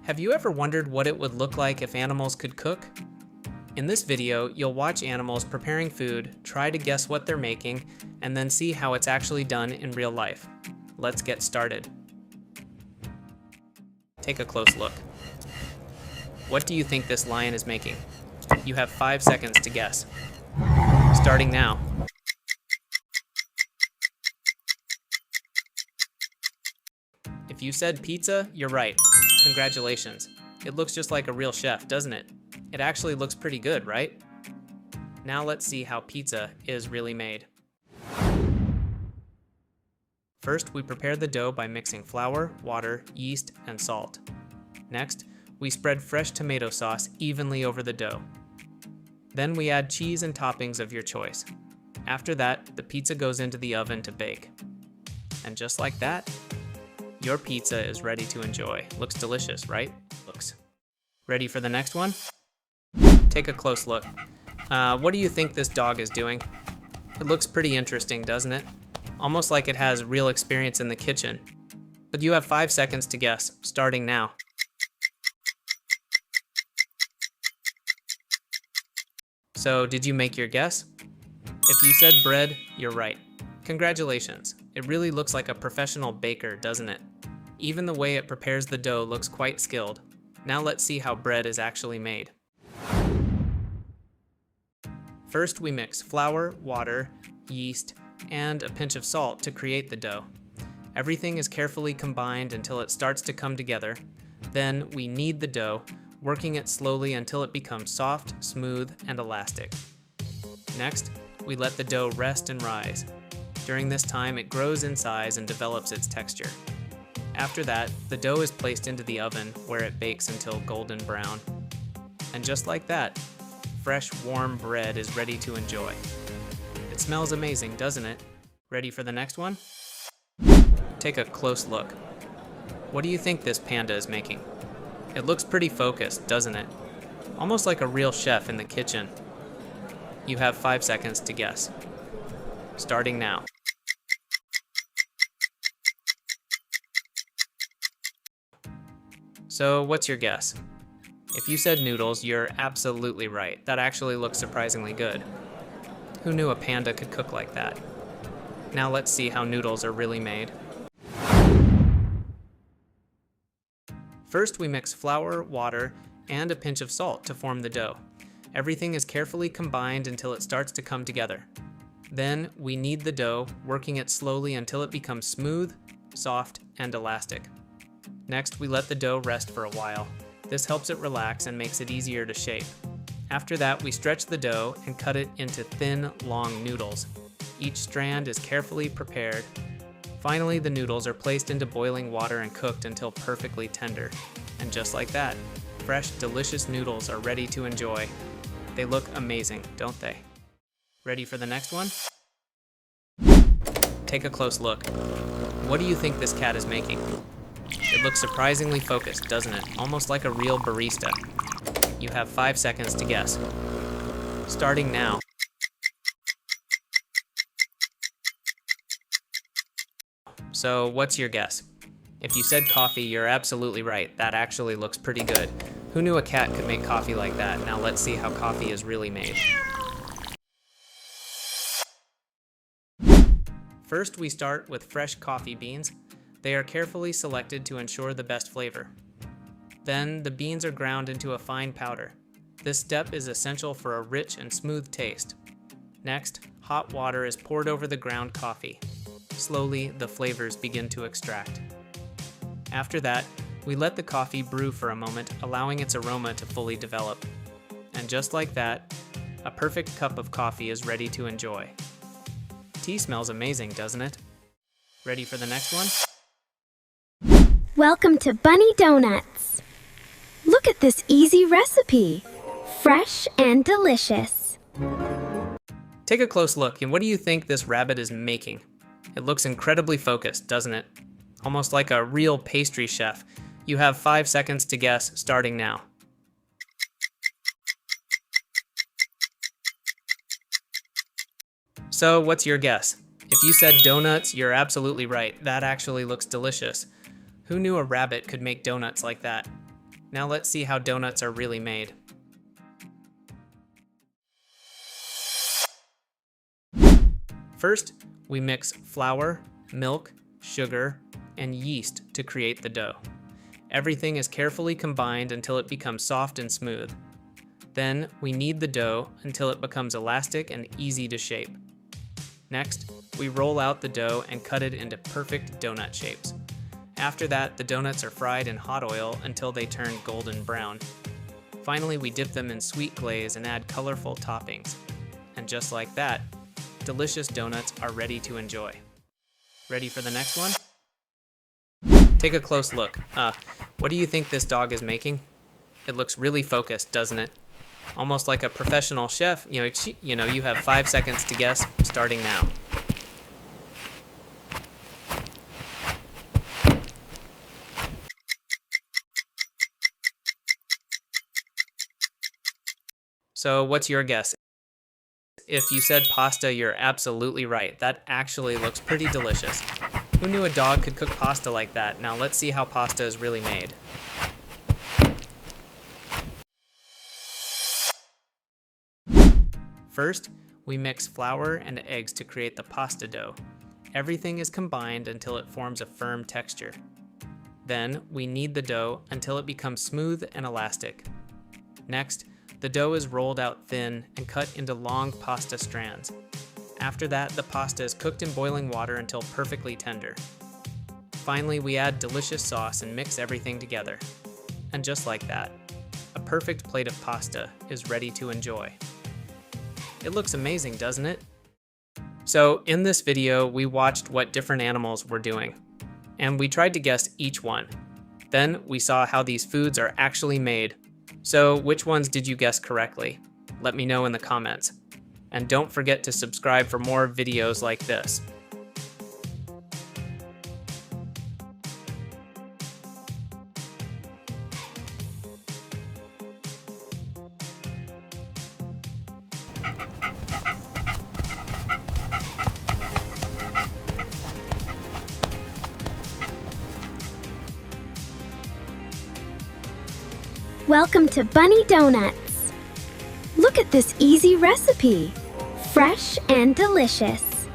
Have you ever wondered what it would look like if animals could cook? In this video, you'll watch animals preparing food, try to guess what they're making, and then see how it's actually done in real life. Let's get started. Take a close look. What do you think this lion is making? You have 5 seconds to guess. Starting now. If you said pizza, you're right. Congratulations. It looks just like a real chef, doesn't it? It actually looks pretty good, right? Now let's see how pizza is really made. First, we prepare the dough by mixing flour, water, yeast, and salt. Next, we spread fresh tomato sauce evenly over the dough. Then we add cheese and toppings of your choice. After that, the pizza goes into the oven to bake. And just like that, your pizza is ready to enjoy. Looks delicious, right? Looks. Ready for the next one? Take a close look. What do you think this dog is doing? It looks pretty interesting, doesn't it? Almost like it has real experience in the kitchen. But you have 5 seconds to guess, starting now. So, did you make your guess? If you said bread, you're right. Congratulations. It really looks like a professional baker, doesn't it? Even the way it prepares the dough looks quite skilled. Now let's see how bread is actually made. First, we mix flour, water, yeast, and a pinch of salt to create the dough. Everything is carefully combined until it starts to come together. Then we knead the dough, working it slowly until it becomes soft, smooth, and elastic. Next, we let the dough rest and rise. During this time, it grows in size and develops its texture. After that, the dough is placed into the oven where it bakes until golden brown. And just like that, fresh, warm bread is ready to enjoy. It smells amazing, doesn't it? Ready for the next one? Take a close look. What do you think this panda is making? It looks pretty focused, doesn't it? Almost like a real chef in the kitchen. You have 5 seconds to guess. Starting now. So, what's your guess? If you said noodles, you're absolutely right. That actually looks surprisingly good. Who knew a panda could cook like that? Now let's see how noodles are really made. First, we mix flour, water, and a pinch of salt to form the dough. Everything is carefully combined until it starts to come together. Then, we knead the dough, working it slowly until it becomes smooth, soft, and elastic. Next, we let the dough rest for a while. This helps it relax and makes it easier to shape. After that, we stretch the dough and cut it into thin, long noodles. Each strand is carefully prepared. Finally, the noodles are placed into boiling water and cooked until perfectly tender. And just like that, fresh, delicious noodles are ready to enjoy. They look amazing, don't they? Ready for the next one? Take a close look. What do you think this cat is making? It looks surprisingly focused, doesn't it? Almost like a real barista. You have 5 seconds to guess. Starting now. So, what's your guess? If you said coffee, you're absolutely right. That actually looks pretty good. Who knew a cat could make coffee like that? Now let's see how coffee is really made. First, we start with fresh coffee beans. They are carefully selected to ensure the best flavor. Then, the beans are ground into a fine powder. This step is essential for a rich and smooth taste. Next, hot water is poured over the ground coffee. Slowly, the flavors begin to extract. After that, we let the coffee brew for a moment, allowing its aroma to fully develop. And just like that, a perfect cup of coffee is ready to enjoy. Tea smells amazing, doesn't it? Ready for the next one? Welcome to Bunny Donuts. Look at this easy recipe. Fresh and delicious. Take a close look, and what do you think this rabbit is making? It looks incredibly focused, doesn't it? Almost like a real pastry chef. You have 5 seconds to guess, starting now. So, what's your guess? If you said donuts, you're absolutely right. That actually looks delicious. Who knew a rabbit could make donuts like that? Now let's see how donuts are really made. First, we mix flour, milk, sugar, and yeast to create the dough. Everything is carefully combined until it becomes soft and smooth. Then, we knead the dough until it becomes elastic and easy to shape. Next, we roll out the dough and cut it into perfect donut shapes. After that, the donuts are fried in hot oil until they turn golden brown. Finally, we dip them in sweet glaze and add colorful toppings. And just like that, delicious donuts are ready to enjoy. Ready for the next one? Take a close look. What do you think this dog is making? It looks really focused, doesn't it? Almost like a professional chef. You have 5 seconds to guess, starting now. So what's your guess? If you said pasta, you're absolutely right. That actually looks pretty delicious. Who knew a dog could cook pasta like that? Now let's see how pasta is really made. First, we mix flour and eggs to create the pasta dough. Everything is combined until it forms a firm texture. Then, we knead the dough until it becomes smooth and elastic. Next, the dough is rolled out thin and cut into long pasta strands. After that, the pasta is cooked in boiling water until perfectly tender. Finally, we add delicious sauce and mix everything together. And just like that, a perfect plate of pasta is ready to enjoy. It looks amazing, doesn't it? So in this video, we watched what different animals were doing, and we tried to guess each one. Then we saw how these foods are actually made. So which ones did you guess correctly? Let me know in the comments. And don't forget to subscribe for more videos like this. Welcome to Bunny Donuts. Look at this easy recipe. Fresh and delicious.